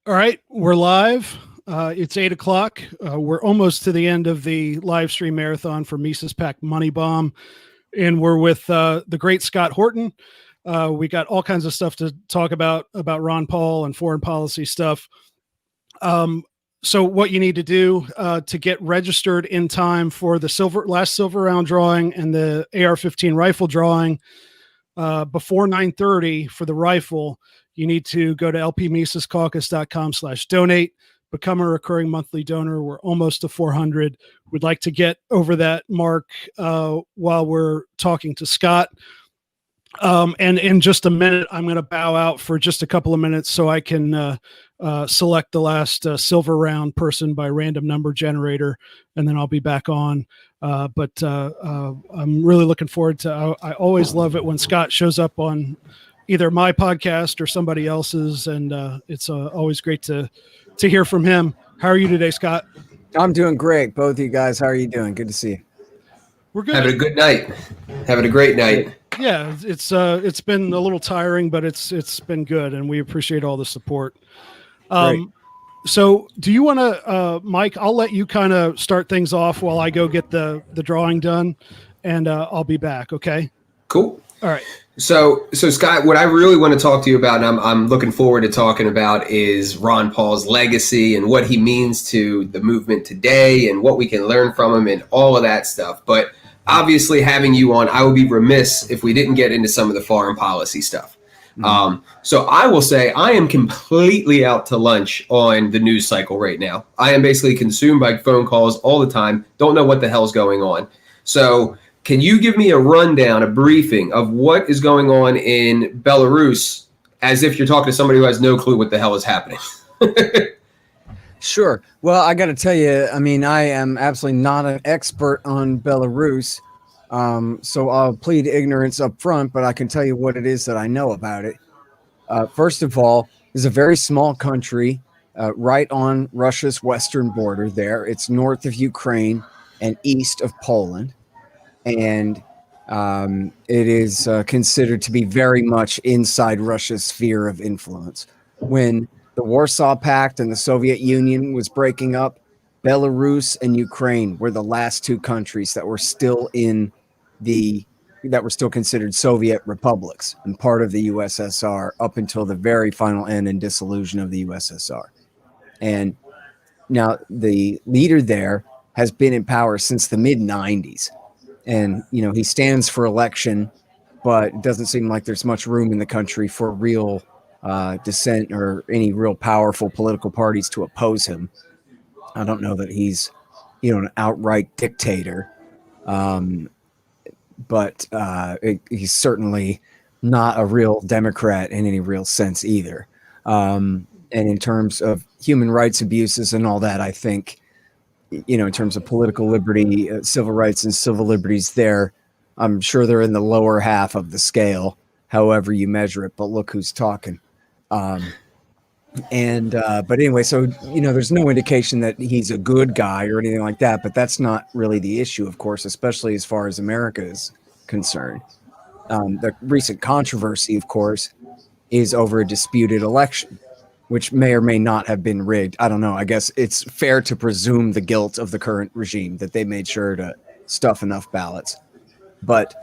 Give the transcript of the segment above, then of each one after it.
All right, we're live. It's 8 o'clock. We're almost to the end of the live stream marathon for Mises Pack Money Bomb, and we're with the great Scott Horton. We got all kinds of stuff to talk about Ron Paul and foreign policy stuff. So what you need to do to get registered in time for the last silver round drawing and the AR-15 rifle drawing before 9:30 for the rifle, you need to go to lpmisescaucus.com/donate, become a recurring monthly donor. We're almost to 400. We'd like to get over that mark while we're talking to Scott. And in just a minute, I'm going to bow out for just a couple of minutes so I can select the last silver round person by random number generator, and then I'll be back on. But I'm really looking forward to, I always love it when Scott shows up on either my podcast or somebody else's, and it's always great to hear from him. How are you today, Scott? I'm doing great. Both of you guys, how are you doing? Good to see you. We're good. Having a good night. Having a great night. Yeah, it's been a little tiring, but it's been good, and we appreciate all the support. So do you want to, Mike, I'll let you kind of start things off while I go get the drawing done, and I'll be back. Okay. Cool. All right. So Scott, what I really want to talk to you about, and I'm looking forward to talking about, is Ron Paul's legacy and what he means to the movement today and what we can learn from him and all of that stuff. But obviously having you on, I would be remiss if we didn't get into some of the foreign policy stuff. So I will say I am completely out to lunch on the news cycle right now. I am basically consumed by phone calls all the time. Don't know what the hell's going on. So can you give me a rundown, a briefing of what is going on in Belarus, as if you're talking to somebody who has no clue what the hell is happening? Sure. Well, I got to tell you, I mean, I am absolutely not an expert on Belarus. So I'll plead ignorance up front, but I can tell you what it is that I know about it. First of all, it's a very small country right on Russia's western border there. It's north of Ukraine and east of Poland. And it is considered to be very much inside Russia's sphere of influence. When the Warsaw Pact and the Soviet Union was breaking up, Belarus and Ukraine were the last two countries that were still considered Soviet republics and part of the USSR up until the very final end and dissolution of the USSR. And now the leader there has been in power since the mid-90s. And, you know, he stands for election, but it doesn't seem like there's much room in the country for real dissent or any real powerful political parties to oppose him. I don't know that he's, you know, an outright dictator. But he's certainly not a real Democrat in any real sense either. And in terms of human rights abuses and all that, I think, you know, in terms of political liberty, civil rights and civil liberties there, I'm sure they're in the lower half of the scale, however you measure it. But look who's talking. But anyway, so, you know, there's no indication that he's a good guy or anything like that, but that's not really the issue, of course, especially as far as America is concerned. The recent controversy, of course, is over a disputed election, which may or may not have been rigged. I don't know. I guess it's fair to presume the guilt of the current regime, that they made sure to stuff enough ballots. But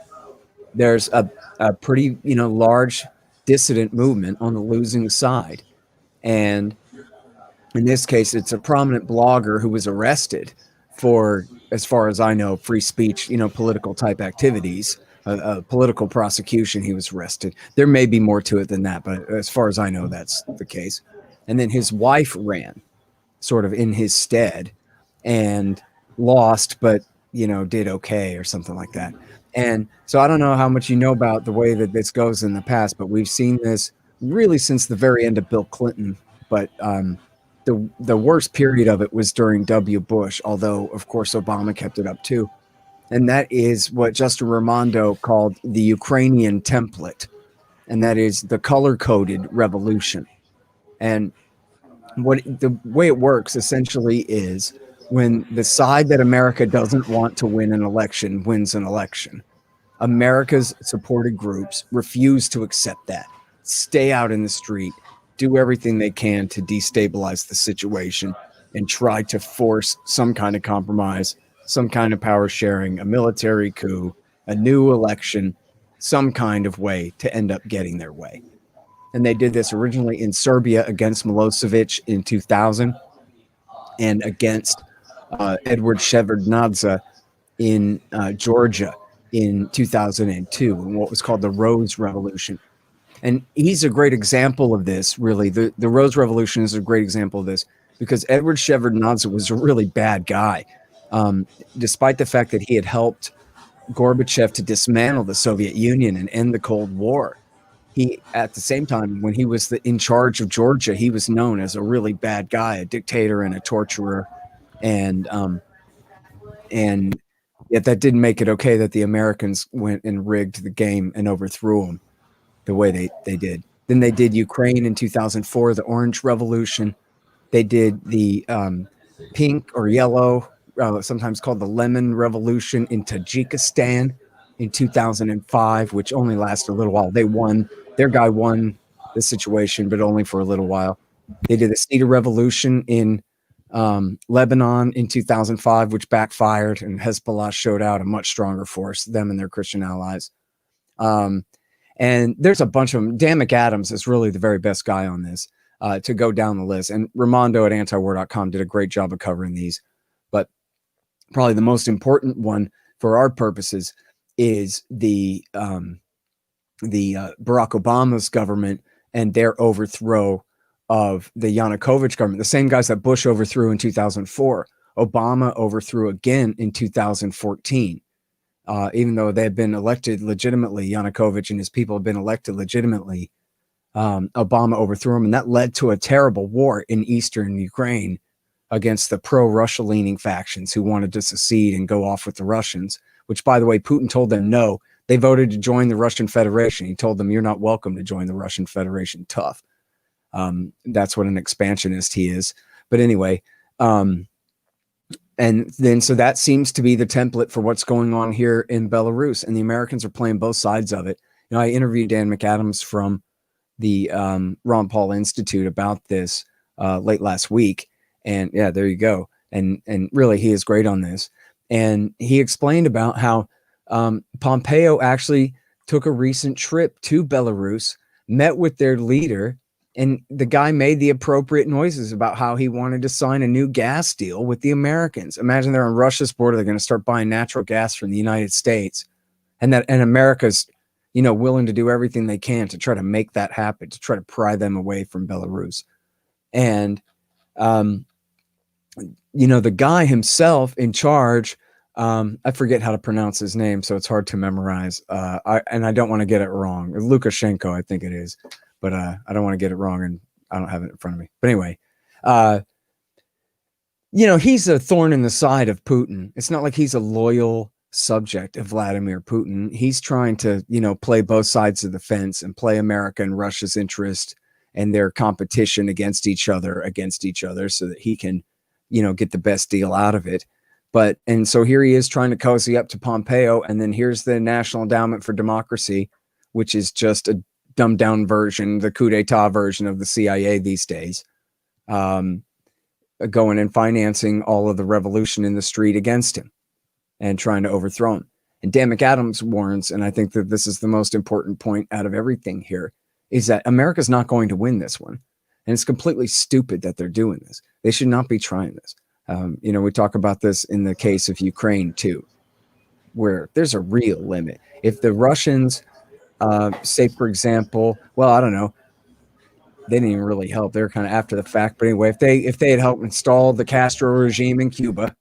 there's a pretty, you know, large dissident movement on the losing side. And in this case, it's a prominent blogger who was arrested for, as far as I know, free speech, you know, political type activities, political prosecution. He was arrested. There may be more to it than that, but as far as I know, that's the case. And then his wife ran sort of in his stead and lost, but, you know, did okay or something like that. And so I don't know how much you know about the way that this goes in the past, but we've seen this really since the very end of Bill Clinton. But the worst period of it was during W. Bush, although, of course, Obama kept it up too. And that is what Justin Raimondo called the Ukrainian template. And that is the color-coded revolution. And what the way it works essentially is when the side that America doesn't want to win an election wins an election, America's supported groups refuse to accept that, stay out in the street, do everything they can to destabilize the situation and try to force some kind of compromise, some kind of power sharing, a military coup, a new election, some kind of way to end up getting their way. And they did this originally in Serbia against Milosevic in 2000 and against Edward Shevardnadze in Georgia in 2002 in what was called the Rose Revolution. And he's a great example of this, really. The Rose Revolution is a great example of this because Edward Shevardnadze was a really bad guy. Despite the fact that he had helped Gorbachev to dismantle the Soviet Union and end the Cold War, he, at the same time, when he was in charge of Georgia, he was known as a really bad guy, a dictator and a torturer. And yet that didn't make it okay that the Americans went and rigged the game and overthrew him the way they did. Then they did Ukraine in 2004, the Orange Revolution. They did the pink or yellow, sometimes called the Lemon Revolution in Tajikistan in 2005, which only lasted a little while. They won. Their guy won the situation, but only for a little while. They did the Cedar Revolution in Lebanon in 2005, which backfired, and Hezbollah showed out a much stronger force, them and their Christian allies. And there's a bunch of them. Dan McAdams is really the very best guy on this to go down the list. And Ramondo at antiwar.com did a great job of covering these. But probably the most important one for our purposes is the Barack Obama's government and their overthrow of the Yanukovych government. The same guys that Bush overthrew in 2004, Obama overthrew again in 2014. Even though they had been elected legitimately, Yanukovych and his people had been elected legitimately, Obama overthrew him, and that led to a terrible war in eastern Ukraine against the pro-Russia leaning factions who wanted to secede and go off with the Russians, which, by the way, Putin told them no. They voted to join the Russian Federation. He told them, you're not welcome to join the Russian Federation. Tough. That's what an expansionist he is. But anyway, and then so that seems to be the template for what's going on here in Belarus, and the Americans are playing both sides of it. You know, I interviewed Dan McAdams from the Ron Paul Institute about this late last week, and yeah, there you go. And really, he is great on this. And he explained about how Pompeo actually took a recent trip to Belarus, met with their leader, and the guy made the appropriate noises about how he wanted to sign a new gas deal with the Americans. Imagine they're on Russia's border. They're going to start buying natural gas from the United States, and America's, you know, willing to do everything they can to try to make that happen, to try to pry them away from Belarus. And, you know, the guy himself in charge, I forget how to pronounce his name, so it's hard to memorize. And I don't want to get it wrong. Lukashenko, I think it is. But I don't want to get it wrong, and I don't have it in front of me. But anyway, you know, he's a thorn in the side of Putin. It's not like he's a loyal subject of Vladimir Putin. He's trying to, you know, play both sides of the fence and play America and Russia's interest and their competition against each other so that he can, you know, get the best deal out of it. And so here he is trying to cozy up to Pompeo. And then here's the National Endowment for Democracy, which is just a dumbed down version, the coup d'etat version of the CIA these days, going and financing all of the revolution in the street against him and trying to overthrow him. And Dan McAdams warns, and I think that this is the most important point out of everything here, is that America's not going to win this one. And it's completely stupid that they're doing this. They should not be trying this. You know, we talk about this in the case of Ukraine too, where there's a real limit. If the Russians, say, for example, well, I don't know, they didn't even really help. They're kind of after the fact. But anyway, if they had helped install the Castro regime in Cuba,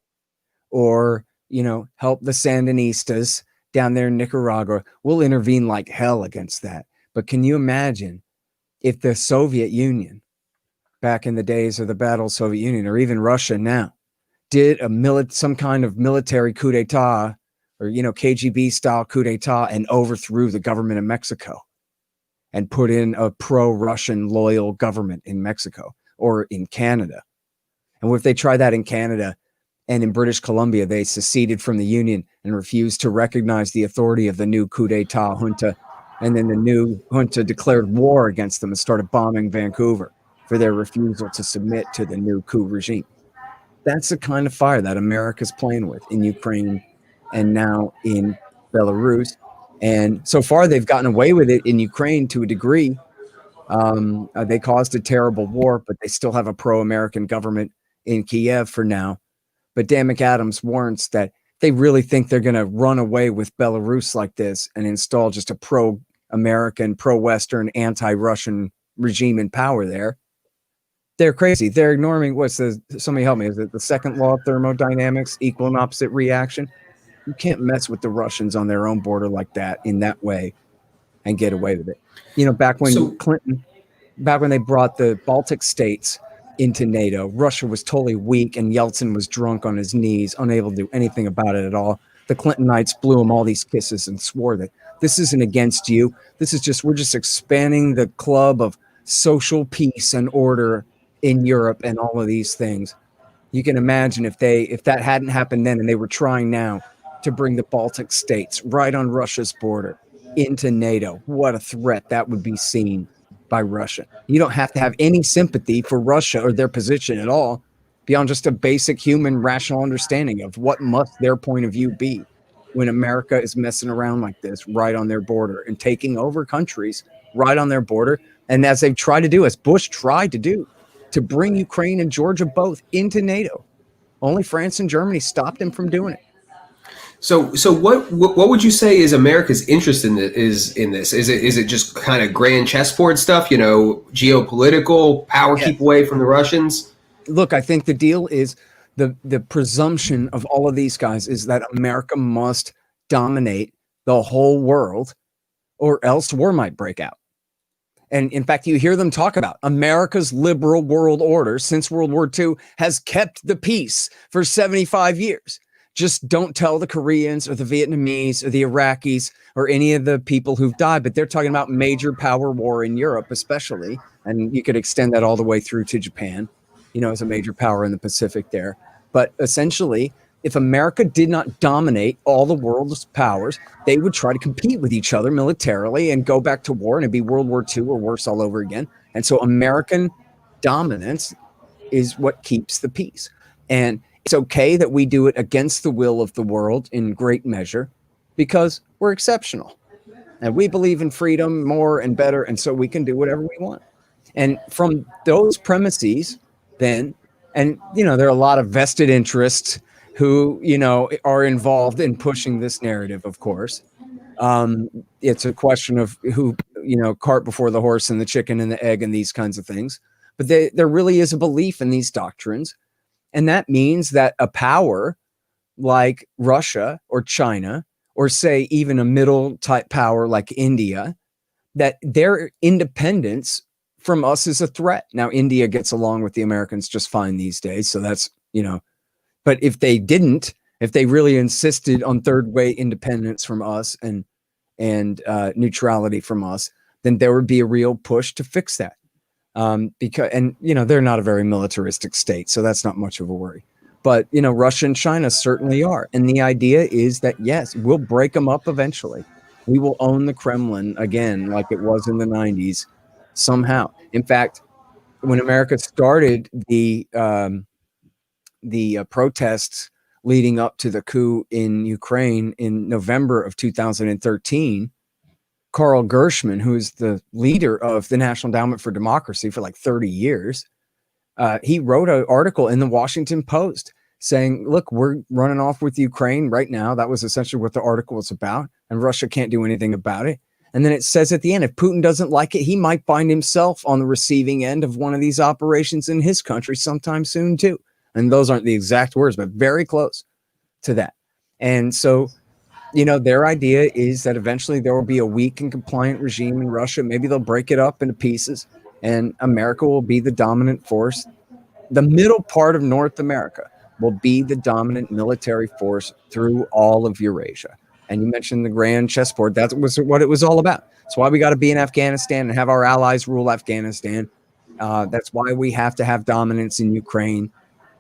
or, you know, help the Sandinistas down there in Nicaragua, we'll intervene like hell against that. But can you imagine if the Soviet Union, back in the days of the Battle of the Soviet Union, or even Russia now, did some kind of military coup d'etat, or, you know, KGB style coup d'etat, and overthrew the government of Mexico and put in a pro-Russian loyal government in Mexico or in Canada? And what if they try that in Canada, and in British Columbia they seceded from the Union and refused to recognize the authority of the new coup d'etat junta And then the new junta declared war against them and started bombing Vancouver for their refusal to submit to the new coup regime. That's the kind of fire that America's playing with in Ukraine and now in Belarus. And so far, they've gotten away with it in Ukraine to a degree. They caused a terrible war, but they still have a pro-American government in Kiev for now. But Dan McAdams warns that they really think they're going to run away with Belarus like this and install just a pro-American, pro-Western, anti-Russian regime in power there. They're crazy. They're ignoring somebody help me. Is it the second law of thermodynamics, equal and opposite reaction? You can't mess with the Russians on their own border like that in that way and get away with it. You know, back when they brought the Baltic states into NATO, Russia was totally weak and Yeltsin was drunk on his knees, unable to do anything about it at all. The Clintonites blew him all these kisses and swore that this isn't against you. We're just expanding the club of social peace and order in Europe and all of these things. You can imagine if that hadn't happened then and they were trying now to bring the Baltic states right on Russia's border into NATO, what a threat that would be seen by Russia. You don't have to have any sympathy for Russia or their position at all beyond just a basic human rational understanding of what must their point of view be when America is messing around like this right on their border and taking over countries right on their border. And as they've tried to do, as Bush tried to do, to bring Ukraine and Georgia both into NATO. Only France and Germany stopped him from doing it. So what would you say is America's interest in this? Is it just kind of grand chessboard stuff? You know, geopolitical power, keep away from the Russians. Look, I think the deal is the presumption of all of these guys is that America must dominate the whole world, or else war might break out. And in fact, you hear them talk about America's liberal world order since World War II has kept the peace for 75 years. Just don't tell the Koreans or the Vietnamese or the Iraqis or any of the people who've died. But they're talking about major power war in Europe, especially. And you could extend that all the way through to Japan, you know, as a major power in the Pacific there. But essentially, if America did not dominate all the world's powers, they would try to compete with each other militarily and go back to war, and it'd be World War II or worse all over again. And so American dominance is what keeps the peace. And it's okay that we do it against the will of the world in great measure because we're exceptional. And we believe in freedom more and better, and so we can do whatever we want. And from those premises, then, and, you know, there are a lot of vested interests who, you know, are involved in pushing this narrative, of course. It's a question of who, you know, cart before the horse and the chicken and the egg and these kinds of things. But there really is a belief in these doctrines. And that means that a power like Russia or China, or say even a middle type power like India, that their independence from us is a threat. Now, India gets along with the Americans just fine these days. So that's, you know, but if they didn't, if they really insisted on third way independence from us and neutrality from us, then there would be a real push to fix that. Because, and, you know, they're not a very militaristic state, so that's not much of a worry. But, you know, Russia and China certainly are. And the idea is that, yes, we'll break them up eventually. We will own the Kremlin again, like it was in the 90s, somehow. In fact, when America started the protests leading up to the coup in Ukraine in November of 2013, Carl Gershman, who is the leader of the National Endowment for Democracy for like 30 years, he wrote an article in the Washington Post saying, look, we're running off with Ukraine right now. That was essentially what the article was about, and Russia can't do anything about it. And then it says at the end, if Putin doesn't like it, he might find himself on the receiving end of one of these operations in his country sometime soon too. And those aren't the exact words, but very close to that. And so, you know, their idea is that eventually there will be a weak and compliant regime in Russia. Maybe they'll break it up into pieces and America will be the dominant force. The middle part of North America will be the dominant military force through all of Eurasia. And you mentioned the grand chessboard. That was what it was all about. That's why we got to be in Afghanistan and have our allies rule Afghanistan. That's why we have to have dominance in Ukraine.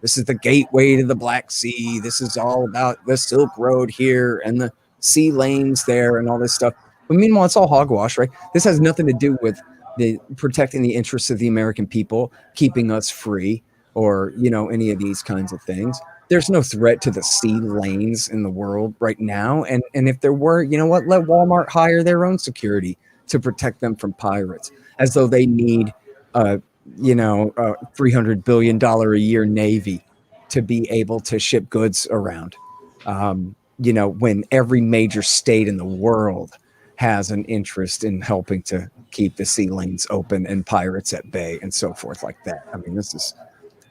This is the gateway to the Black Sea. This is all about the Silk Road here and the sea lanes there and all this stuff. But meanwhile, it's all hogwash, right? This has nothing to do with protecting the interests of the American people, keeping us free, or any of these kinds of things. There's no threat to the sea lanes in the world right now, and if there were, you know what? Let Walmart hire their own security to protect them from pirates, as though they need $300 billion a year Navy to be able to ship goods around. When every major state in the world has an interest in helping to keep the sea lanes open and pirates at bay and so forth like that. I mean, this is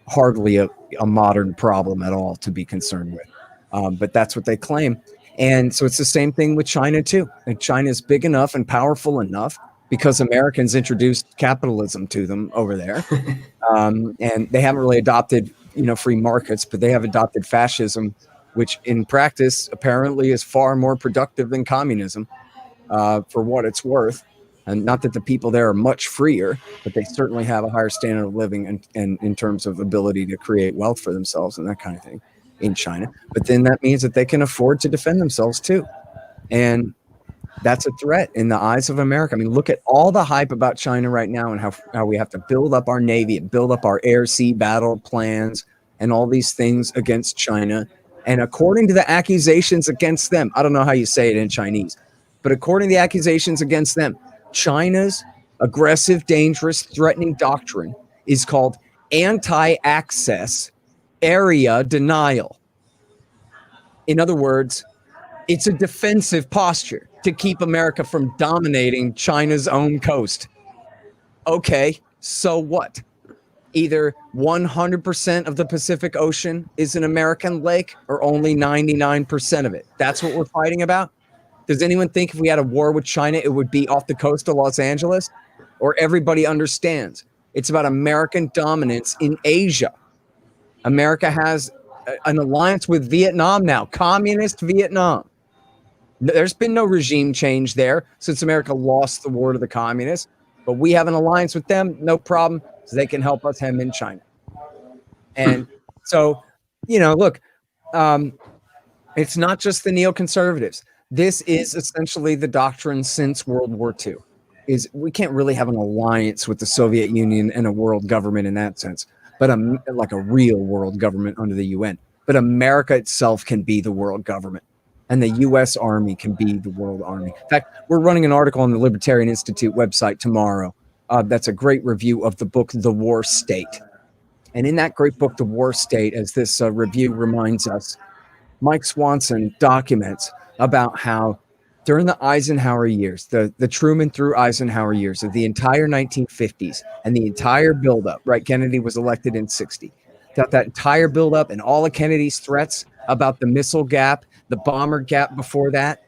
hardly a modern problem at all to be concerned with. But that's what they claim. And so it's the same thing with China too. And China is big enough and powerful enough because Americans introduced capitalism to them over there. And they haven't really adopted, free markets, but they have adopted fascism, which in practice apparently is far more productive than communism, for what it's worth. And not that the people there are much freer, but they certainly have a higher standard of living and in terms of ability to create wealth for themselves and that kind of thing in China. But then that means that they can afford to defend themselves too. And that's a threat in the eyes of America. I mean, look at all the hype about China right now and how we have to build up our Navy and build up our air-sea battle plans and all these things against China. And according to the accusations against them, I don't know how you say it in Chinese, but according to the accusations against them, China's aggressive, dangerous, threatening doctrine is called anti-access area denial. In other words, it's a defensive posture to keep America from dominating China's own coast. Okay, so what? Either 100% of the Pacific Ocean is an American lake or only 99% of it. That's what we're fighting about? Does anyone think if we had a war with China, it would be off the coast of Los Angeles? Or everybody understands it's about American dominance in Asia. America has an alliance with Vietnam now, communist Vietnam. There's been no regime change there since America lost the war to the communists, but we have an alliance with them, no problem, so they can help us hem in China. And so, look, it's not just the neoconservatives. This is essentially the doctrine since World War II, is we can't really have an alliance with the Soviet Union and a world government in that sense, but like a real world government under the UN. But America itself can be the world government, and the U.S. Army can be the world army. In fact, we're running an article on the Libertarian Institute website tomorrow. That's a great review of the book, The War State. And in that great book, The War State, as this review reminds us, Mike Swanson documents about how during the Eisenhower years, the Truman through Eisenhower years of the entire 1950s and the entire buildup, right? Kennedy was elected in 60. That entire buildup and all of Kennedy's threats about the missile gap, the bomber gap before that,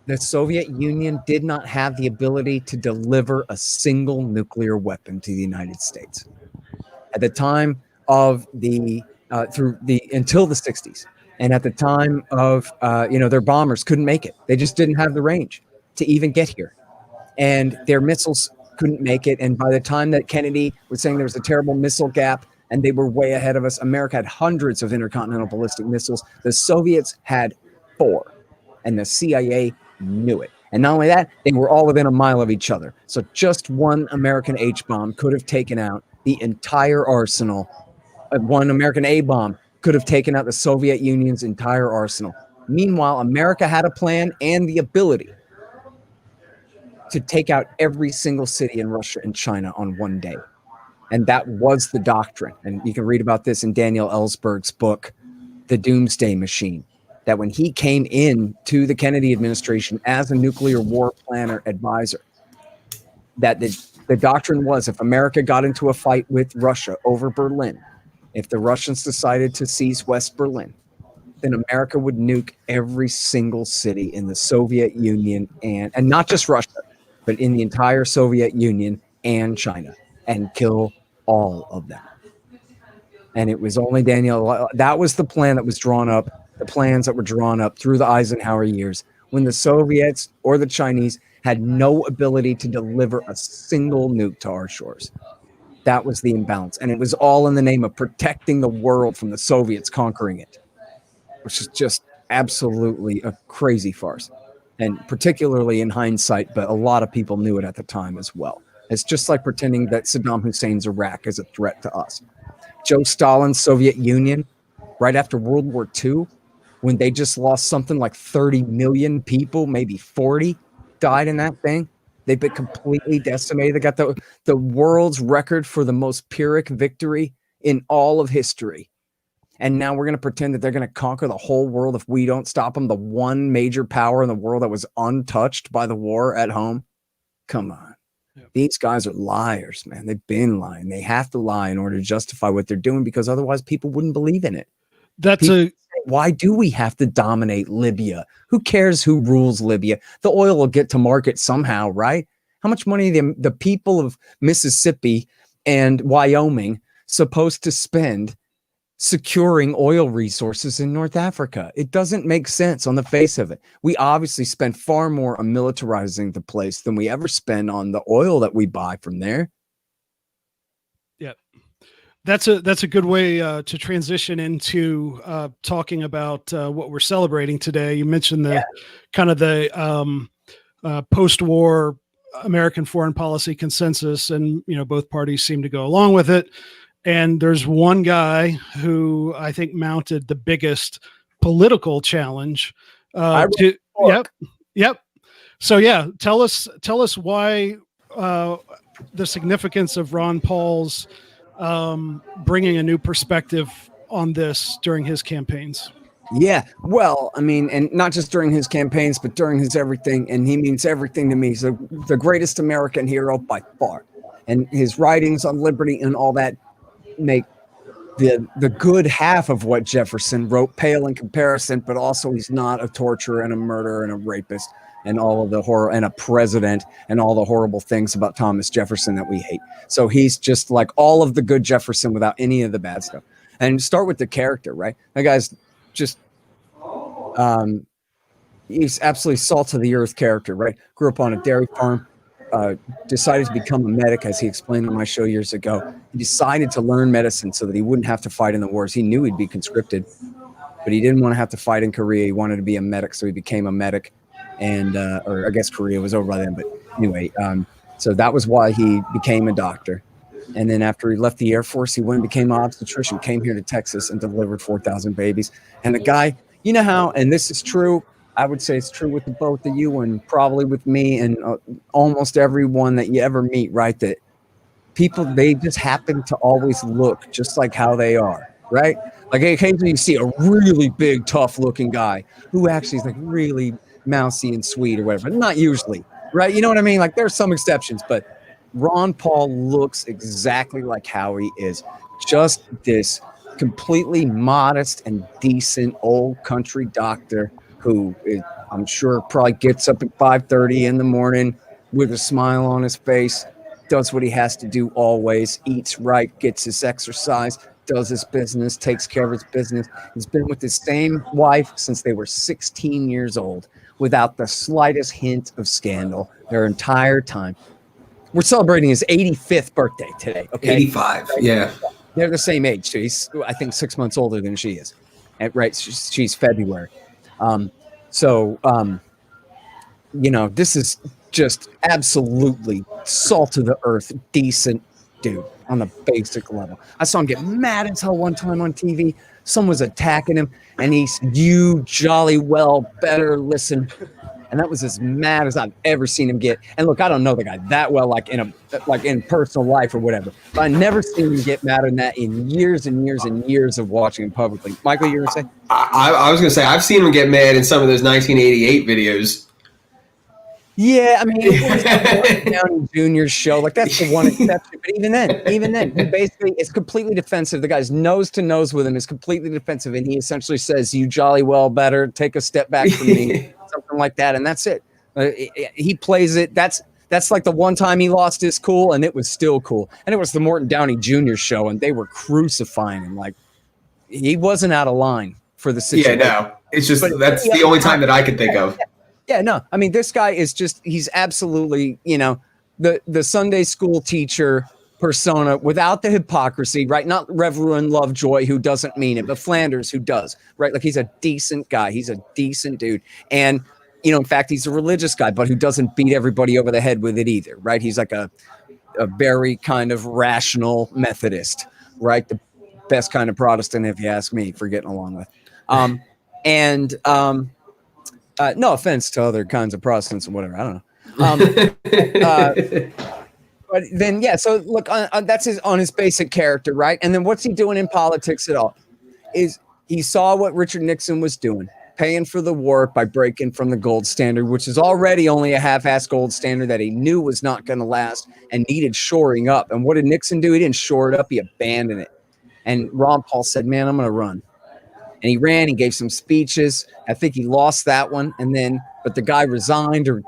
the Soviet Union did not have the ability to deliver a single nuclear weapon to the United States. At the time of until the 60s. And at the time of, their bombers couldn't make it. They just didn't have the range to even get here. And their missiles couldn't make it. And by the time that Kennedy was saying there was a terrible missile gap and they were way ahead of us, America had hundreds of intercontinental ballistic missiles. The Soviets had 4. And the CIA knew it. And not only that, they were all within a mile of each other. So just one American H-bomb could have taken out the entire arsenal. One American A-bomb could have taken out the Soviet Union's entire arsenal. Meanwhile, America had a plan and the ability to take out every single city in Russia and China on one day. And that was the doctrine. And you can read about this in Daniel Ellsberg's book, The Doomsday Machine, that when he came in to the Kennedy administration as a nuclear war planner advisor, that the doctrine was if America got into a fight with Russia over Berlin, if the Russians decided to seize West Berlin, then America would nuke every single city in the Soviet Union and not just Russia, but in the entire Soviet Union and China and kill all of them. And it was only that was the plan that was drawn up, the plans that were drawn up through the Eisenhower years when the Soviets or the Chinese had no ability to deliver a single nuke to our shores. That was the imbalance. And it was all in the name of protecting the world from the Soviets conquering it, which is just absolutely a crazy farce. and particularly in hindsight, but a lot of people knew it at the time as well. It's just like pretending that Saddam Hussein's Iraq is a threat to us. Joe Stalin's Soviet Union, right after World War II, when they just lost something like 30 million people, maybe 40 died in that thing. They've been completely decimated. They got the world's record for the most Pyrrhic victory in all of history. And now we're going to pretend that they're going to conquer the whole world if we don't stop them, the one major power in the world that was untouched by the war at home. Come on. Yep. These guys are liars, man. They've been lying. They have to lie in order to justify what they're doing, because otherwise people wouldn't believe in it. Why do we have to dominate Libya? Who cares who rules Libya? The oil will get to market somehow, right? How much money the people of Mississippi and Wyoming supposed to spend securing oil resources in North Africa? It doesn't make sense on the face of it. We obviously spend far more on militarizing the place than we ever spend on the oil that we buy from there. Yeah, that's a good way to transition into talking about what we're celebrating today. You mentioned the kind of the post-war American foreign policy consensus, and both parties seem to go along with it. And there's one guy who I think mounted the biggest political challenge. Yep. So tell us why the significance of Ron Paul's bringing a new perspective on this during his campaigns. Yeah, well, I mean, and not just during his campaigns, but during his everything. And he means everything to me. He's the greatest American hero by far. And his writings on liberty and all that make the good half of what Jefferson wrote pale in comparison, but also he's not a torturer and a murderer and a rapist and all of the horror, and a president and all the horrible things about Thomas Jefferson that we hate. So he's just like all of the good Jefferson without any of the bad stuff. And start with the character, right? That guy's just he's absolutely salt of the earth character, right? Grew up on a dairy farm. Decided to become a medic, as he explained on my show years ago. He decided to learn medicine so that he wouldn't have to fight in the wars. He knew he'd be conscripted, but he didn't want to have to fight in Korea. He wanted to be a medic, so he became a medic. And or I guess Korea was over by then, but anyway, so that was why he became a doctor. And then after he left the Air Force, he went and became an obstetrician, came here to Texas and delivered 4,000 babies. And the guy, you know how, and this is true, I would say it's true with the both of you and probably with me and almost everyone that you ever meet, right? That people, they just happen to always look just like how they are, right? Like occasionally you see a really big, tough looking guy who actually is like really mousy and sweet or whatever. Not usually, right? You know what I mean? Like there's some exceptions, but Ron Paul looks exactly like how he is. Just this completely modest and decent old country doctor who is, I'm sure probably gets up at 5:30 in the morning with a smile on his face, does what he has to do always, eats right, gets his exercise, does his business, takes care of his business. He's been with his same wife since they were 16 years old without the slightest hint of scandal their entire time. We're celebrating his 85th birthday today. Okay, 85, yeah. They're the same age. So he's, I think, 6 months older than she is. And, right, she's February. This is just absolutely salt of the earth, decent dude on the basic level. I saw him get mad as hell one time on TV. Someone was attacking him, and he's, "You jolly well better listen." And that was as mad as I've ever seen him get. And look, I don't know the guy that well, like in personal life or whatever, but I never seen him get mad than that in years and years and years of watching him publicly. Michael, you were gonna say? I was gonna say I've seen him get mad in some of those 1988 videos. Yeah, I mean, it was the Horton Downey Jr. show. Like that's the one exception. But even then, he basically is completely defensive. The guy's nose to nose with him is completely defensive, and he essentially says, "You jolly well better take a step back from me," something like that, and that's it. He plays it. That's like the one time he lost his cool, and it was still cool. And it was the Horton Downey Jr. show, and they were crucifying him. Like he wasn't out of line for the situation. Yeah, no, it's just that's the only time that I can think of. Yeah, no, I mean, this guy is just, he's absolutely, the Sunday school teacher persona without the hypocrisy, right? Not Reverend Lovejoy, who doesn't mean it, but Flanders, who does, right? Like he's a decent guy. He's a decent dude. And in fact, he's a religious guy, but who doesn't beat everybody over the head with it either, right? He's like a very kind of rational Methodist, right? The best kind of Protestant, if you ask me, for getting along with. No offense to other kinds of Protestants or whatever, I don't know. But then, yeah, so look, that's on his basic character, right? And then what's he doing in politics at all? Is he saw what Richard Nixon was doing, paying for the war by breaking from the gold standard, which is already only a half-ass gold standard that he knew was not going to last and needed shoring up. And what did Nixon do? He didn't shore it up. He abandoned it. And Ron Paul said, man, I'm going to run. And he ran. He gave some speeches. I think he lost that one. But the guy resigned or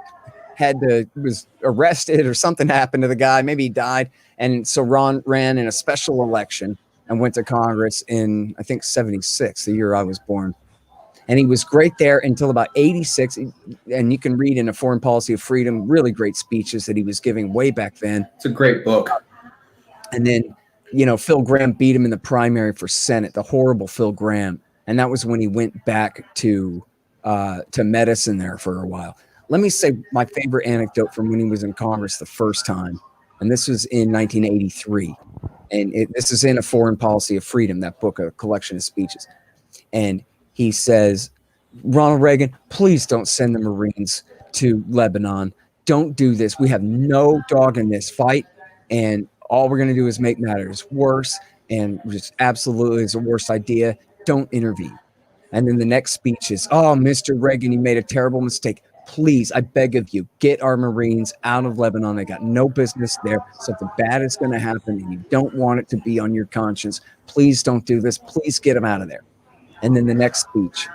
was arrested or something happened to the guy. Maybe he died. And so Ron ran in a special election and went to Congress in, I think, 76, the year I was born. And he was great there until about 86. And you can read in A Foreign Policy of Freedom, really great speeches that he was giving way back then. It's a great book. And then, Phil Gramm beat him in the primary for Senate, the horrible Phil Gramm. And that was when he went back to medicine there for a while. Let me say my favorite anecdote from when he was in Congress the first time. And this was in 1983. And this is in A Foreign Policy of Freedom, that book, a collection of speeches. And he says, Ronald Reagan, please don't send the Marines to Lebanon. Don't do this. We have no dog in this fight. And all we're going to do is make matters worse. And just absolutely is the worst idea. Don't intervene. And then the next speech is, oh, Mr. Reagan, you made a terrible mistake. Please, I beg of you, get our Marines out of Lebanon. They got no business there. Something bad is going to happen, and you don't want it to be on your conscience. Please don't do this. Please get them out of there. And then the next speech,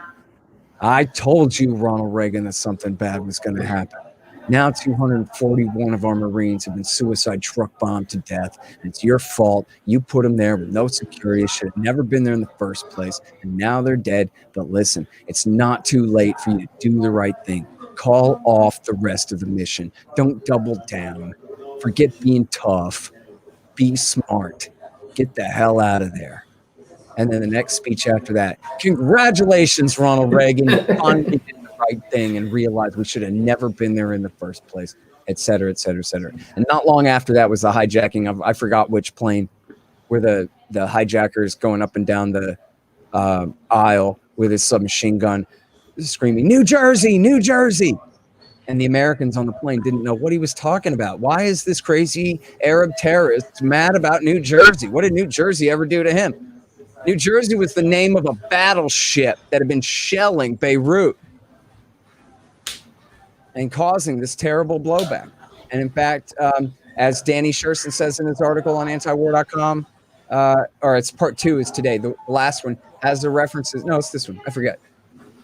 I told you, Ronald Reagan, that something bad was going to happen. Now 241 of our Marines have been suicide truck bombed to death. It's your fault. You put them there with no security. Should have never been there in the first place. And now they're dead. But listen, it's not too late for you to do the right thing. Call off the rest of the mission. Don't double down. Forget being tough. Be smart. Get the hell out of there. And then the next speech after that, congratulations, Ronald Reagan. You finally did the right thing and realized we should have never been there in the first place, et cetera, et cetera, et cetera. And not long after that was the hijacking of, I forgot which plane, where the hijackers going up and down the aisle with his submachine gun, screaming, New Jersey, New Jersey. And the Americans on the plane didn't know what he was talking about. Why is this crazy Arab terrorist mad about New Jersey? What did New Jersey ever do to him? New Jersey was the name of a battleship that had been shelling Beirut and causing this terrible blowback. And in fact, as Danny Sherson says in his article on antiwar.com, or it's part 2 is today, the last one has the references. No, it's this one. I forget.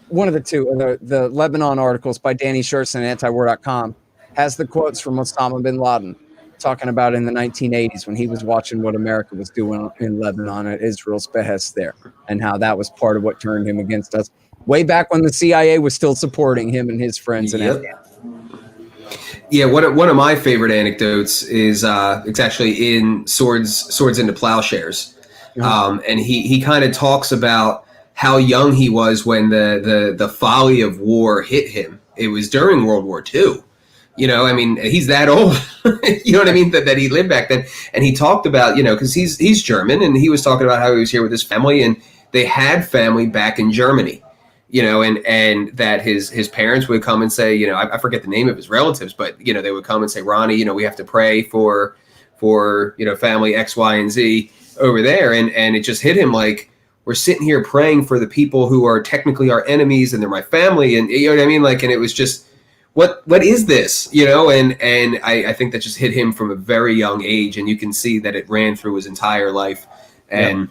One of the two, the Lebanon articles by Danny Sherson at antiwar.com has the quotes from Osama bin Laden talking about in the 1980s when he was watching what America was doing in Lebanon at Israel's behest there, and how that was part of what turned him against us way back when the CIA was still supporting him and his friends in Afghanistan. Yeah, one of my favorite anecdotes is it's actually in Swords into Plowshares, and he kind of talks about how young he was when the folly of war hit him. It was during World War II. I mean, he's that old. You know what I mean? That he lived back then. And he talked about, because he's German, and he was talking about how he was here with his family, and they had family back in Germany. And that his parents would come and say, I forget the name of his relatives, but they would come and say, Ronnie, we have to pray for family X, Y, and Z over there. And it just hit him like, we're sitting here praying for the people who are technically our enemies and they're my family. And you know what I mean? Like, and it was just, what is this? And I think that just hit him from a very young age. And you can see that it ran through his entire life. And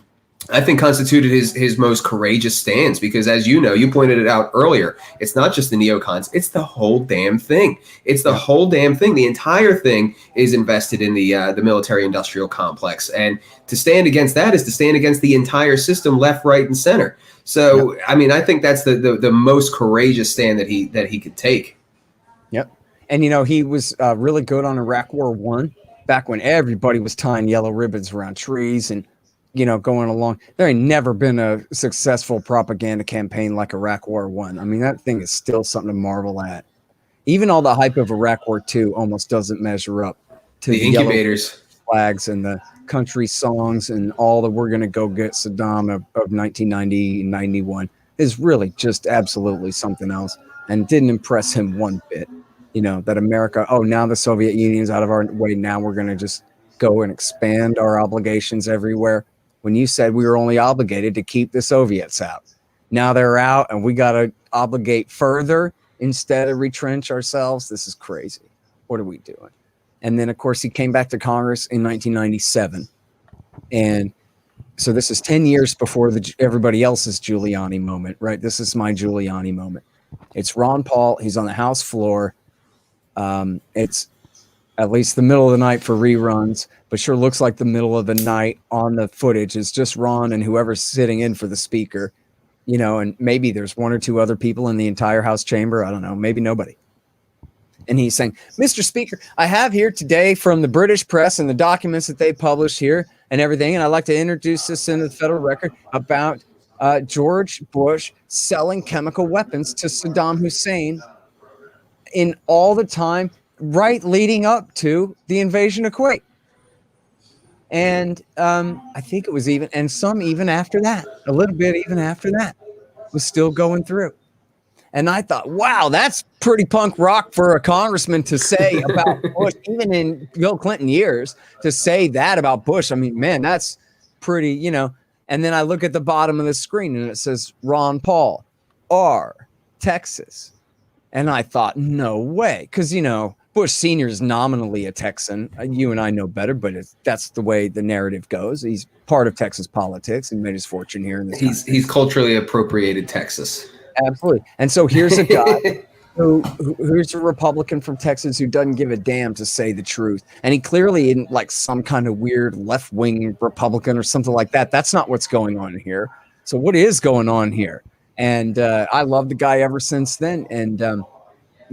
I think constituted his most courageous stance, because as you pointed it out earlier, it's not just the neocons, it's the whole damn thing. It's the whole damn thing. The entire thing is invested in the military industrial complex. And to stand against that is to stand against the entire system, left, right, and center. So, I mean, I think that's the most courageous stand that he could take. Yep. And, he was really good on Iraq War I, back when everybody was tying yellow ribbons around trees and going along. There ain't never been a successful propaganda campaign like Iraq War I. I mean, that thing is still something to marvel at. Even all the hype of Iraq War II almost doesn't measure up to The incubators, flags and the country songs and all the "we're going to go get Saddam" of 1990 and 91 is really just absolutely something else, and didn't impress him one bit. That America, now the Soviet Union's out of our way, now we're going to just go and expand our obligations everywhere. When you said we were only obligated to keep the Soviets out, now they're out and we got to obligate further instead of retrench ourselves. This is crazy. What are we doing? And then, of course, he came back to Congress in 1997. And so this is 10 years before everybody else's Giuliani moment, right? This is my Giuliani moment. It's Ron Paul. He's on the House floor. It's at least the middle of the night for reruns, but sure looks like the middle of the night on the footage. It's just Ron and whoever's sitting in for the speaker, and maybe there's one or two other people in the entire House chamber. I don't know, maybe nobody. And he's saying, "Mr. Speaker, I have here today from the British press and the documents that they published here and everything, and I'd like to introduce this into the federal record about George Bush selling chemical weapons to Saddam Hussein in all the time right leading up to the invasion of Kuwait." And I think it was even after that, a little bit even after that, was still going through. And I thought, wow, that's pretty punk rock for a congressman to say about Bush, even in Bill Clinton years, to say that about Bush. I mean, man, that's pretty, And then I look at the bottom of the screen and it says Ron Paul, R, Texas. And I thought, no way. Because, Bush Sr. is nominally a Texan. You and I know better, but that's the way the narrative goes. He's part of Texas politics and made his fortune here. He's culturally appropriated Texas. Absolutely. And so here's a guy who's a Republican from Texas who doesn't give a damn to say the truth. And he clearly isn't like some kind of weird left-wing Republican or something like that. That's not what's going on here. So what is going on here? And I love the guy ever since then. And,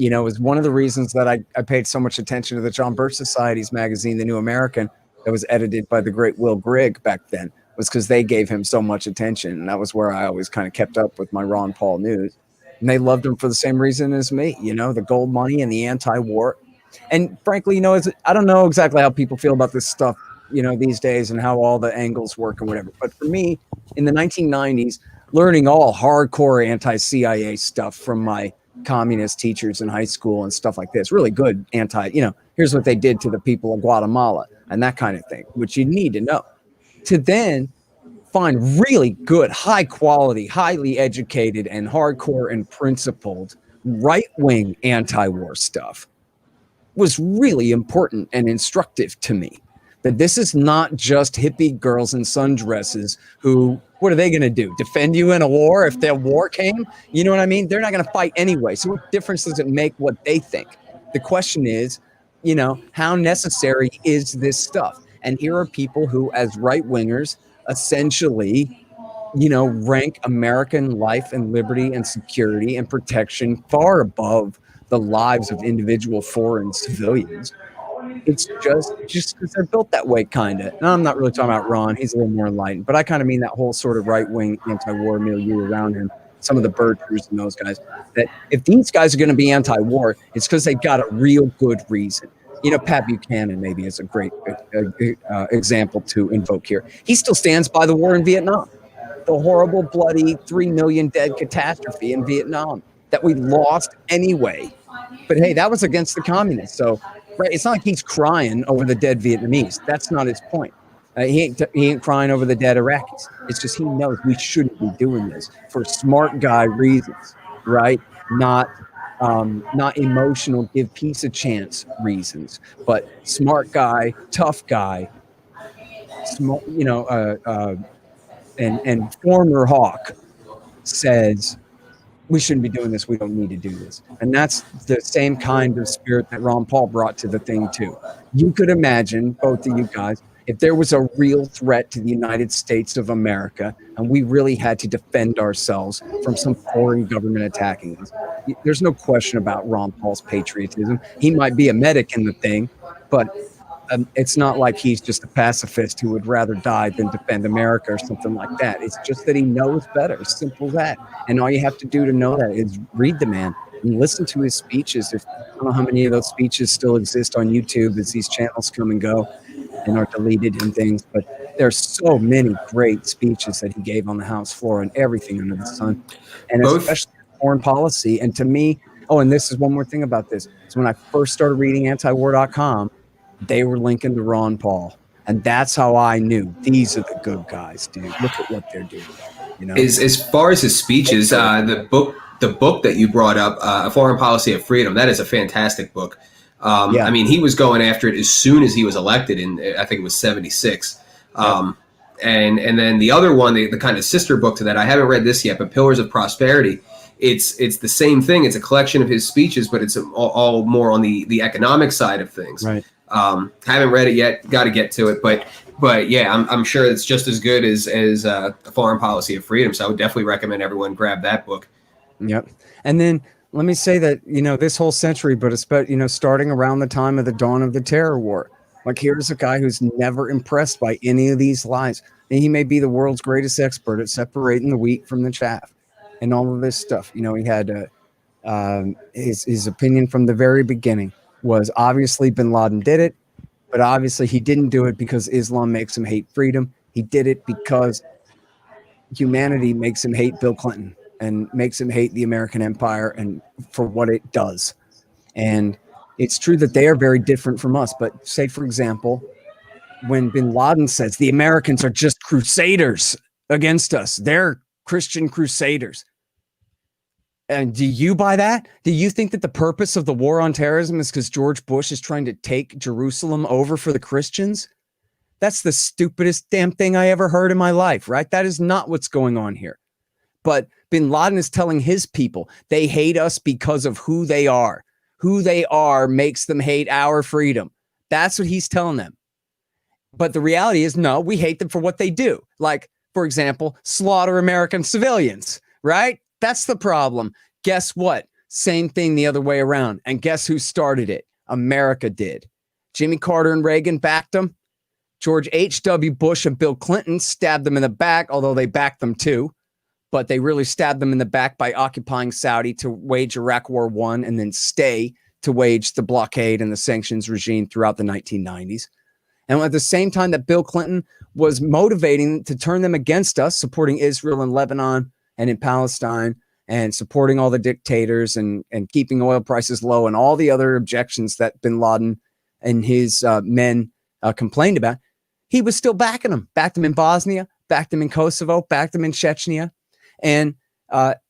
it was one of the reasons that I paid so much attention to the John Birch Society's magazine, The New American, that was edited by the great Will Grigg back then, was because they gave him so much attention. And that was where I always kind of kept up with my Ron Paul news. And they loved him for the same reason as me, the gold money and the anti-war. And frankly, I don't know exactly how people feel about this stuff, these days and how all the angles work and whatever. But for me, in the 1990s, learning all hardcore anti-CIA stuff from my communist teachers in high school and stuff like this, really good here's what they did to the people of Guatemala and that kind of thing, which you need to know. To then find really good, high quality, highly educated and hardcore and principled right-wing anti-war stuff was really important and instructive to me. That this is not just hippie girls in sundresses who, what are they going to do? Defend you in a war if the war came? You know what I mean? They're not going to fight anyway. So what difference does it make what they think? The question is, how necessary is this stuff? And here are people who, as right-wingers, essentially, rank American life and liberty and security and protection far above the lives of individual foreign civilians. It's just because they're built that way, kind of. No, I'm not really talking about Ron. He's a little more enlightened. But I kind of mean that whole sort of right-wing anti-war milieu around him, some of the Birchers and those guys, that if these guys are going to be anti-war, it's because they've got a real good reason. Pat Buchanan maybe is a great example to invoke here. He still stands by the war in Vietnam, the horrible, bloody 3 million dead catastrophe in Vietnam that we lost anyway. But hey, that was against the communists. So right, it's not like he's crying over the dead Vietnamese. That's not his point. He ain't crying over the dead Iraqis. It's just he knows we shouldn't be doing this for smart guy reasons, right? Not emotional, give peace a chance reasons, but smart guy, tough guy, smart, and former hawk says we shouldn't be doing this. We don't need to do this. And that's the same kind of spirit that Ron Paul brought to the thing too. You could imagine, both of you guys, if there was a real threat to the United States of America and we really had to defend ourselves from some foreign government attacking us, there's no question about Ron Paul's patriotism. He might be a medic in the thing, but It's not like he's just a pacifist who would rather die than defend America or something like that. It's just that he knows better. Simple as that. And all you have to do to know that is read the man and listen to his speeches. I don't know how many of those speeches still exist on YouTube as these channels come and go and are deleted and things, but there's so many great speeches that he gave on the House floor and everything under the sun, and especially foreign policy. And to me, and this is one more thing about this. So when I first started reading antiwar.com, they were linking to Ron Paul. And that's how I knew these are the good guys, dude. Look at what they're doing. You know, as far as his speeches, the book that you brought up, A Foreign Policy of Freedom, that is a fantastic book. I mean, he was going after it as soon as he was elected in, I think it was 76. And then the other one, the kind of sister book to that, I haven't read this yet, but Pillars of Prosperity. It's the same thing. It's a collection of his speeches, but it's all more on the economic side of things. Right. Haven't read it yet. Got to get to it, but yeah, I'm sure it's just as good as A Foreign Policy of Freedom. So I would definitely recommend everyone grab that book. Yep. And then let me say that, this whole century, but especially, starting around the time of the dawn of the terror war, like here's a guy who's never impressed by any of these lies. And he may be the world's greatest expert at separating the wheat from the chaff and all of this stuff. He had his opinion from the very beginning was obviously bin Laden did it, but obviously he didn't do it because Islam makes him hate freedom. He did it because humanity makes him hate Bill Clinton and makes him hate the American empire and for what it does. And it's true that they are very different from us. But say, for example, when bin Laden says the Americans are just crusaders against us, they're Christian crusaders. And do you buy that? Do you think that the purpose of the war on terrorism is because George Bush is trying to take Jerusalem over for the Christians? That's the stupidest damn thing I ever heard in my life, right? That is not what's going on here. But bin Laden is telling his people they hate us because of who they are. Who they are makes them hate our freedom. That's what he's telling them. But the reality is, no, we hate them for what they do. Like, for example, slaughter American civilians, right? That's the problem. Guess what? Same thing the other way around. And guess who started it? America did. Jimmy Carter and Reagan backed them. George H.W. Bush and Bill Clinton stabbed them in the back, although they backed them too. But they really stabbed them in the back by occupying Saudi to wage Iraq War I and then stay to wage the blockade and the sanctions regime throughout the 1990s. And at the same time that Bill Clinton was motivating to turn them against us, supporting Israel and Lebanon and in Palestine and supporting all the dictators and keeping oil prices low and all the other objections that bin Laden and his men complained about, he was still backing them. Backed them in Bosnia, backed them in Kosovo, backed them in Chechnya. And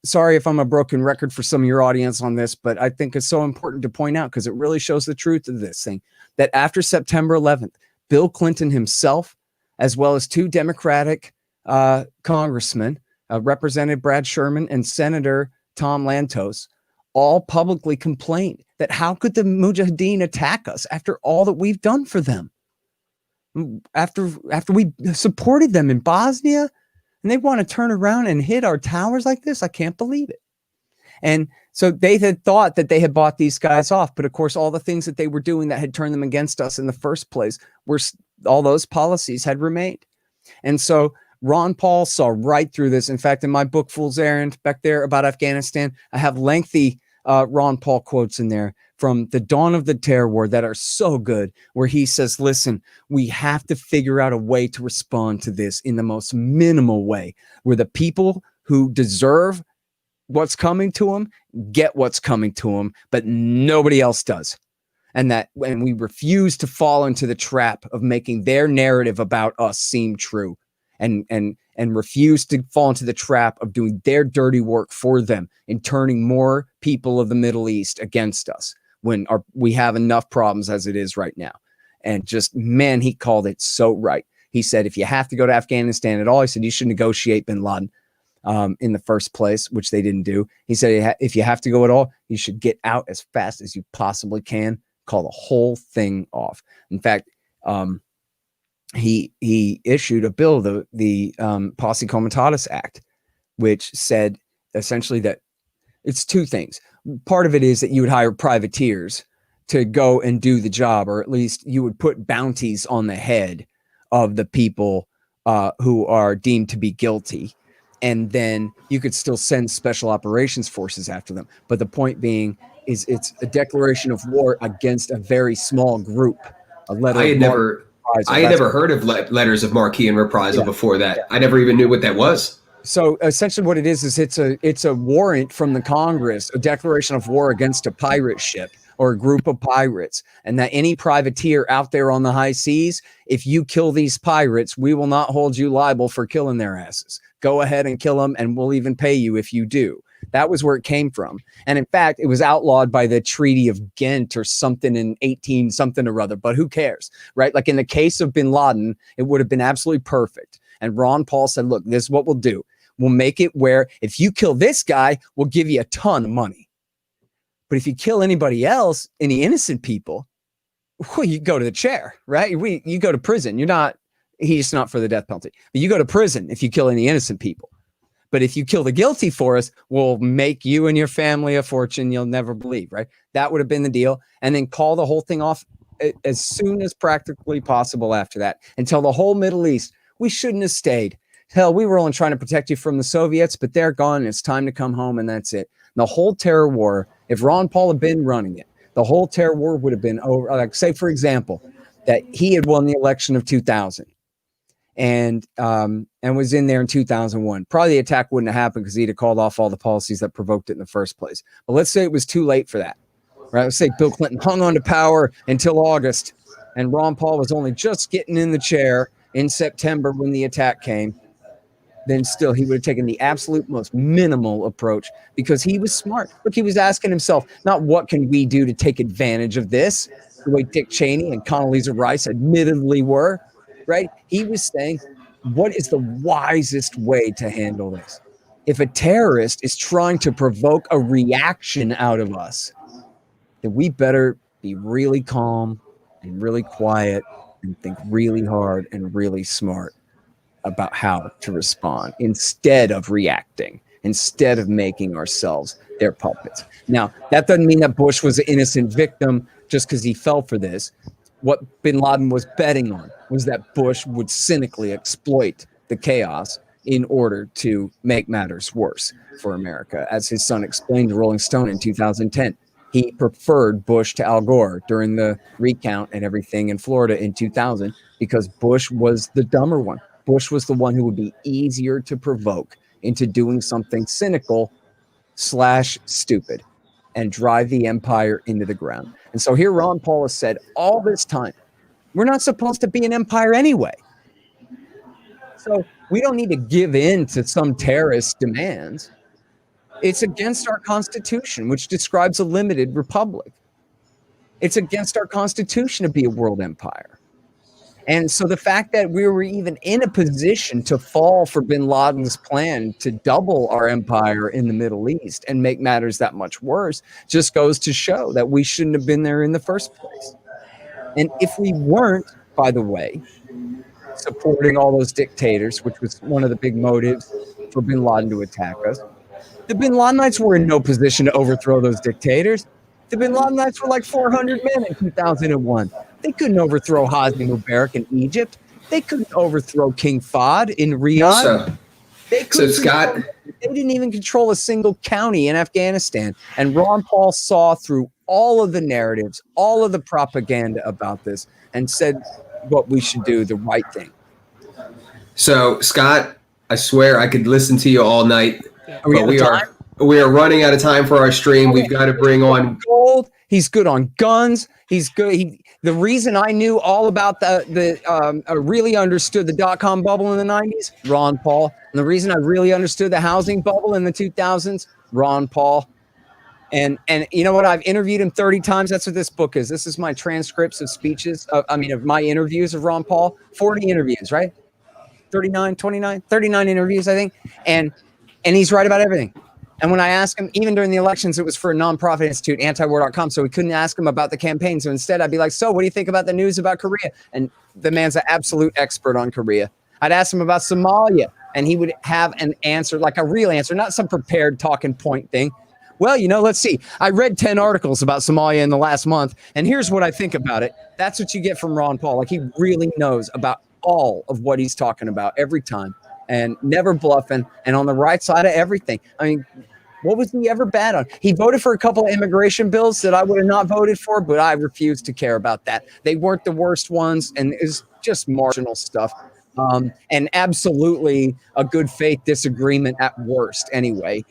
sorry if I'm a broken record for some of your audience on this, but I think it's so important to point out because it really shows the truth of this thing, that after September 11th, Bill Clinton himself, as well as two Democratic congressmen, Representative Brad Sherman and Senator Tom Lantos, all publicly complained that how could the Mujahideen attack us after all that we've done for them? After we supported them in Bosnia, and they want to turn around and hit our towers like this? I can't believe it. And so they had thought that they had bought these guys off. But of course, all the things that they were doing that had turned them against us in the first place were all those policies had remained. And so Ron Paul saw right through this. In fact, in my book, Fool's Errand, back there about Afghanistan, I have lengthy Ron Paul quotes in there from the dawn of the terror war that are so good, where he says, listen, we have to figure out a way to respond to this in the most minimal way, where the people who deserve what's coming to them get what's coming to them, but nobody else does. And that when we refuse to fall into the trap of making their narrative about us seem true, and refuse to fall into the trap of doing their dirty work for them and turning more people of the Middle East against us when we have enough problems as it is right now. And just, man, he called it so right. He said, if you have to go to Afghanistan at all, he said, you should negotiate bin Laden in the first place, which they didn't do. He said, if you have to go at all, you should get out as fast as you possibly can, call the whole thing off. In fact, he issued a bill, the Posse Comitatus Act, which said essentially that it's two things. Part of it is that you would hire privateers to go and do the job, or at least you would put bounties on the head of the people who are deemed to be guilty. And then you could still send special operations forces after them. But the point being is it's a declaration of war against a very small group. A letter I had never heard of letters of marque and reprisal before that. Yeah. I never even knew what that was. So essentially what it is it's a warrant from the Congress, a declaration of war against a pirate ship or a group of pirates, and that any privateer out there on the high seas, if you kill these pirates, we will not hold you liable for killing their asses. Go ahead and kill them, and we'll even pay you if you do. That was where it came from. And in fact, it was outlawed by the Treaty of Ghent or something in 18 something or other, but who cares, right? Like in the case of bin Laden, it would have been absolutely perfect. And Ron Paul said, look, this is what we'll do. We'll make it where if you kill this guy, we'll give you a ton of money. But if you kill anybody else, any innocent people, well, you go to the chair, right? You go to prison. He's not for the death penalty, but you go to prison if you kill any innocent people. But if you kill the guilty for us, we'll make you and your family a fortune you'll never believe, right? That would have been the deal. And then call the whole thing off as soon as practically possible after that, until the whole Middle East. We shouldn't have stayed. Hell, we were only trying to protect you from the Soviets, but they're gone. And it's time to come home, and that's it. The whole terror war, if Ron Paul had been running it, the whole terror war would have been over. Like, say, for example, that he had won the election of 2000 and was in there in 2001. Probably the attack wouldn't have happened because he'd have called off all the policies that provoked it in the first place. But let's say it was too late for that. Right? Let's say Bill Clinton hung on to power until August, and Ron Paul was only just getting in the chair in September when the attack came. Then still he would have taken the absolute most minimal approach because he was smart. Look, he was asking himself, not what can we do to take advantage of this, the way Dick Cheney and Condoleezza Rice admittedly were, right? He was saying, what is the wisest way to handle this? If a terrorist is trying to provoke a reaction out of us, then we better be really calm and really quiet and think really hard and really smart about how to respond instead of reacting, instead of making ourselves their puppets. Now, that doesn't mean that Bush was an innocent victim just because he fell for this. What bin Laden was betting on was that Bush would cynically exploit the chaos in order to make matters worse for America. As his son explained to Rolling Stone in 2010, he preferred Bush to Al Gore during the recount and everything in Florida in 2000 because Bush was the dumber one. Bush was the one who would be easier to provoke into doing something cynical / stupid and drive the empire into the ground. And so here Ron Paul has said all this time, we're not supposed to be an empire anyway. So we don't need to give in to some terrorist demands. It's against our Constitution, which describes a limited republic. It's against our Constitution to be a world empire. And so the fact that we were even in a position to fall for bin Laden's plan to double our empire in the Middle East and make matters that much worse just goes to show that we shouldn't have been there in the first place. And if we weren't, by the way, supporting all those dictators, which was one of the big motives for bin Laden to attack us, the bin Ladenites were in no position to overthrow those dictators. The bin Ladenites were like 400 men in 2001. They couldn't overthrow Hosni Mubarak in Egypt. They couldn't overthrow King Fahd in Riyadh. They didn't even control a single county in Afghanistan. And Ron Paul saw through all of the narratives, all of the propaganda about this, and said what we should do, the right thing. So, Scott, I swear I could listen to you all night. But we are running out of time for our stream. We've got to bring on gold. He's good on guns. He's good. The reason I knew all about really understood the dot-com bubble in the 90s, Ron Paul. And the reason I really understood the housing bubble in the 2000s, Ron Paul. And you know what? I've interviewed him 30 times. That's what this book is. This is my transcripts of speeches. Of my interviews of Ron Paul. 40 interviews, right? 39 interviews, I think. And he's right about everything. And when I asked him, even during the elections, it was for a nonprofit institute, antiwar.com, so we couldn't ask him about the campaign. So instead, I'd be like, so what do you think about the news about Korea? And the man's an absolute expert on Korea. I'd ask him about Somalia, and he would have an answer, like a real answer, not some prepared talking point thing. Well, let's see. I read 10 articles about Somalia in the last month, and here's what I think about it. That's what you get from Ron Paul. Like, he really knows about all of what he's talking about every time, and never bluffing, and on the right side of everything. I mean, what was he ever bad on? He voted for a couple of immigration bills that I would have not voted for, but I refused to care about that. They weren't the worst ones, and it's just marginal stuff. And absolutely a good faith disagreement at worst anyway,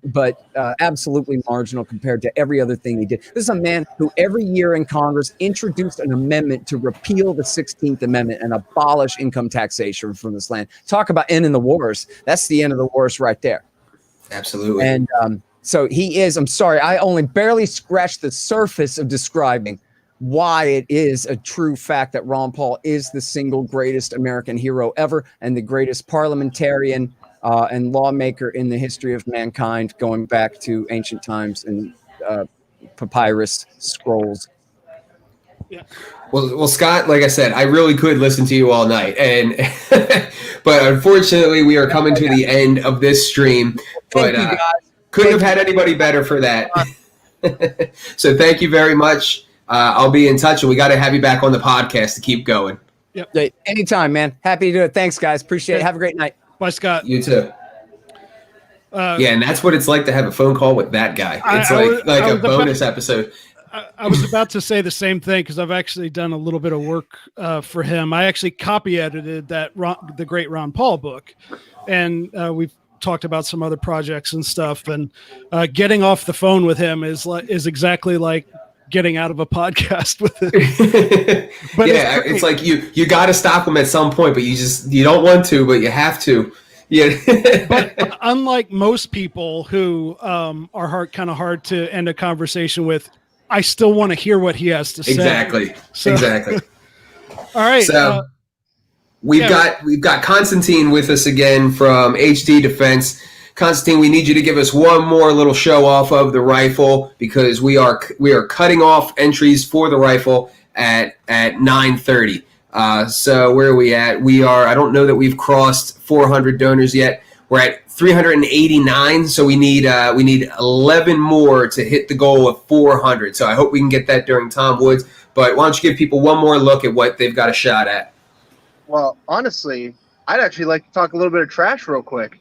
but absolutely marginal compared to every other thing he did. This is a man who every year in Congress introduced an amendment to repeal the 16th Amendment and abolish income taxation from this land. Talk about ending the wars. That's the end of the wars right there. Absolutely. And so he is, I'm sorry, I only barely scratched the surface of describing why it is a true fact that Ron Paul is the single greatest American hero ever and the greatest parliamentarian and lawmaker in the history of mankind, going back to ancient times and papyrus scrolls. Yeah. Well, Scott, like I said, I really could listen to you all night, and but unfortunately, we are coming to the end of this stream. But couldn't have had anybody better for that. So thank you very much. I'll be in touch, and we got to have you back on the podcast to keep going. Yep. Anytime, man. Happy to do it. Thanks, guys. Appreciate it. Have a great night. Bye, Scott. You too. Yeah, and that's what it's like to have a phone call with that guy. It's like a bonus episode. I was about to say the same thing because I've actually done a little bit of work for him. I actually copy edited the Great Ron Paul book, and we've talked about some other projects and stuff. And getting off the phone with him is exactly like getting out of a podcast with him. But yeah, it's like you got to stop him at some point, but you don't want to, but you have to. Yeah. But unlike most people who are kind of hard to end a conversation with, I still want to hear what he has to say. Exactly. All right. So we've got Constantine with us again from HD Defense. Constantine, we need you to give us one more little show off of the rifle because we are cutting off entries for the rifle at 9:30. So where are we at? I don't know that we've crossed 400 donors yet. We're at 389, so we need 11 more to hit the goal of 400. So I hope we can get that during Tom Woods. But why don't you give people one more look at what they've got a shot at? Well, honestly, I'd actually like to talk a little bit of trash real quick.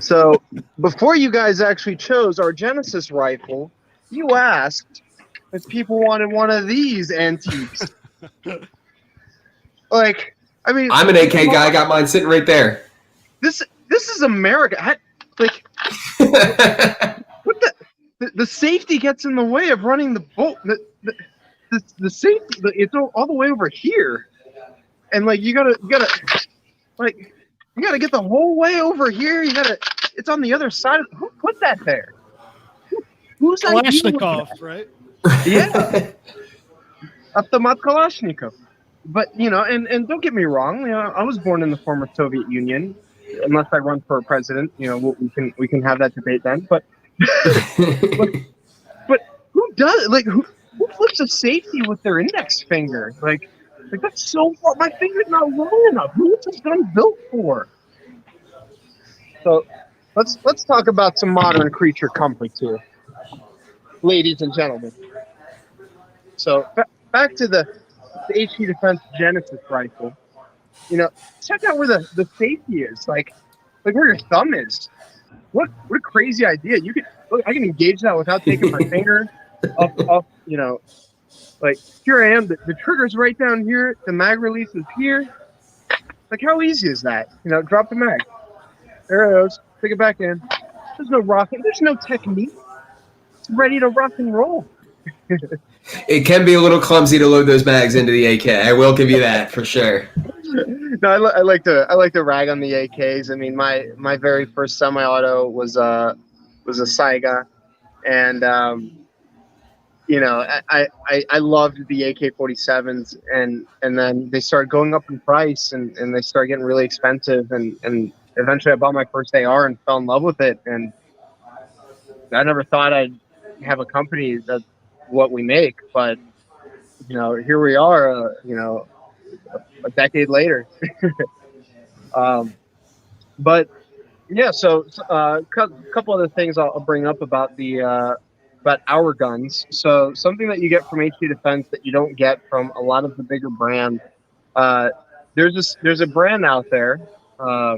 So before you guys actually chose our Genesis rifle, you asked if people wanted one of these antiques. Like, I mean, I'm an AK guy. I got mine sitting right there. This is America. Like, what the safety gets in the way of running the bolt. The safety, it's all the way over here, and like you gotta get the whole way over here. It's on the other side. Who put that there? Who's that? Kalashnikov, right? Yeah, Автомат Kalashnikov. But and don't get me wrong. I was born in the former Soviet Union. Unless I run for a president, we can have that debate then. But but who does who flips a safety with their index finger? Like that's so far. My finger's not long enough. Who is this gun built for? So let's talk about some modern creature comforts here, ladies and gentlemen. So back to the HD Defense Genesis rifle. Check out where the safety is, like where your thumb is. What a crazy idea! I can engage that without taking my finger off. Like here I am. The trigger's right down here. The mag release is here. Like how easy is that? Drop the mag. There it goes. Stick it back in. There's no rocking. There's no technique. It's ready to rock and roll. It can be a little clumsy to load those mags into the AK. I will give you that for sure. No, I like to rag on the AKs. I mean, my very first semi-auto was a Saiga, and I loved the AK-47s, and then they started going up in price, and they started getting really expensive, and eventually I bought my first AR and fell in love with it, and I never thought I'd have a company that's what we make, but here we are, a decade later. But Yeah, so couple other things I'll bring up about about our guns. So something that you get from HQ Defense that you don't get from a lot of the bigger brands. Uh, there's a brand out there. I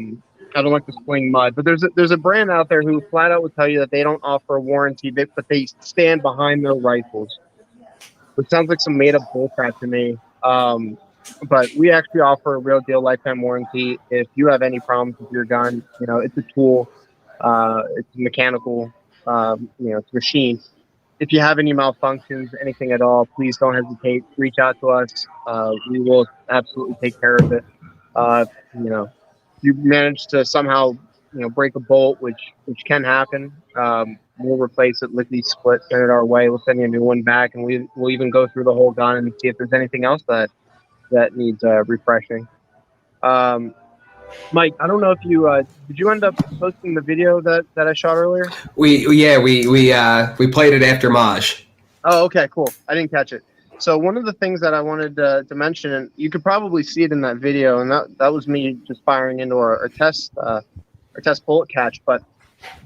don't like to sling mud, but there's a brand out there who flat out will tell you that they don't offer a warranty, but they stand behind their rifles. It sounds like some made up bullcrap to me. But we actually offer a real deal lifetime warranty. If you have any problems with your gun, it's a tool, it's mechanical, it's a machine. If you have any malfunctions, anything at all, please don't hesitate. Reach out to us. We will absolutely take care of it. You know, you manage to somehow, break a bolt, which can happen. We'll replace it, lickety split, send it our way. We'll send you a new one back, and we'll even go through the whole gun and see if there's anything else that needs refreshing. Mike, I don't know if you did you end up posting the video that I shot earlier? We played it after Maj. Oh, okay, cool. I didn't catch it. So one of the things that I wanted to mention, and you could probably see it in that video, and that was me just firing into our test bullet catch, but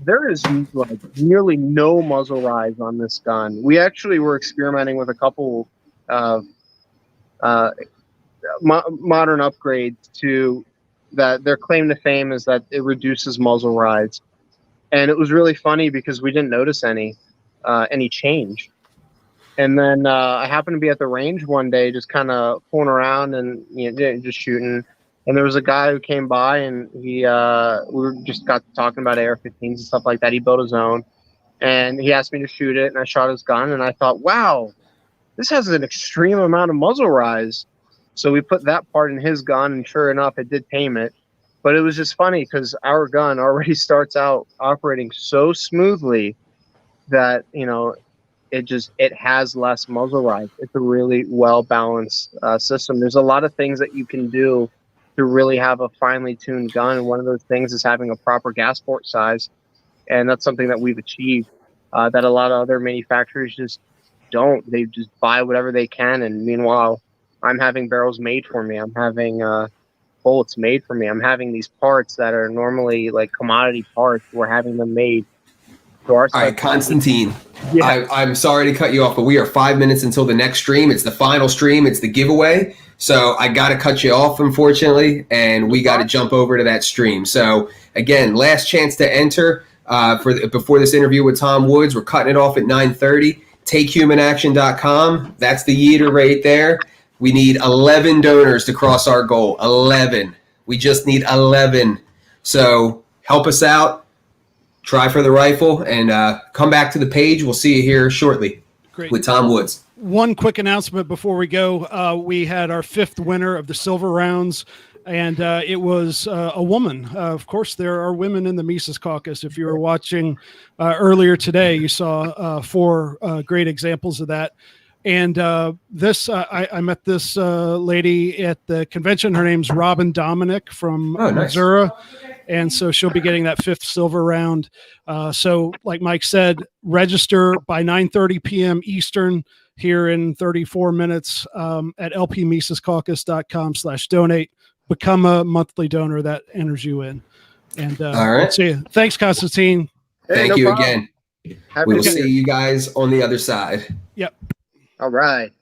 there is like nearly no muzzle rise on this gun. We actually were experimenting with a couple of modern upgrades to that. Their claim to fame is that it reduces muzzle rise, and it was really funny because we didn't notice any change. And then I happened to be at the range one day, just kind of fooling around and just shooting. And there was a guy who came by, and we just got talking about AR-15s and stuff like that. He built his own, and he asked me to shoot it, and I shot his gun, and I thought, wow, this has an extreme amount of muzzle rise. So we put that part in his gun, and sure enough, it did tame it. But it was just funny because our gun already starts out operating so smoothly that it has less muzzle rise. It's a really well balanced system. There's a lot of things that you can do to really have a finely tuned gun, and one of those things is having a proper gas port size, and that's something that we've achieved that a lot of other manufacturers just don't. They just buy whatever they can, and meanwhile, I'm having barrels made for me. I'm having bullets made for me. I'm having these parts that are normally like commodity parts. We're having them made. So all right, Constantine, yeah. I'm sorry to cut you off, but we are 5 minutes until the next stream. It's the final stream. It's the giveaway. So I got to cut you off, unfortunately, and we got to jump over to that stream. So, again, last chance to enter before this interview with Tom Woods. We're cutting it off at 9:30. TakeHumanAction.com. That's the yeeter right there. We need 11 donors to cross our goal. 11. We just need 11. So help us out. Try for the rifle, and come back to the page. We'll see you here shortly. Great. With Tom Woods. One quick announcement before we go. We had our 5th winner of the silver rounds, and it was a woman. Of course, there are women in the Mises Caucus. If you were watching earlier today, you saw 4 great examples of that. And I met this lady at the convention. Her name's Robin Dominic from Missouri. And so she'll be getting that 5th silver round. So like Mike said, register by 9:30 p.m. Eastern here in 34 minutes at lpmisescaucus.com/donate. Become a monthly donor. That enters you in. And all right. See you. Thanks, Constantine. Thank you problem. again. We will see you guys on the other side. Yep. All right.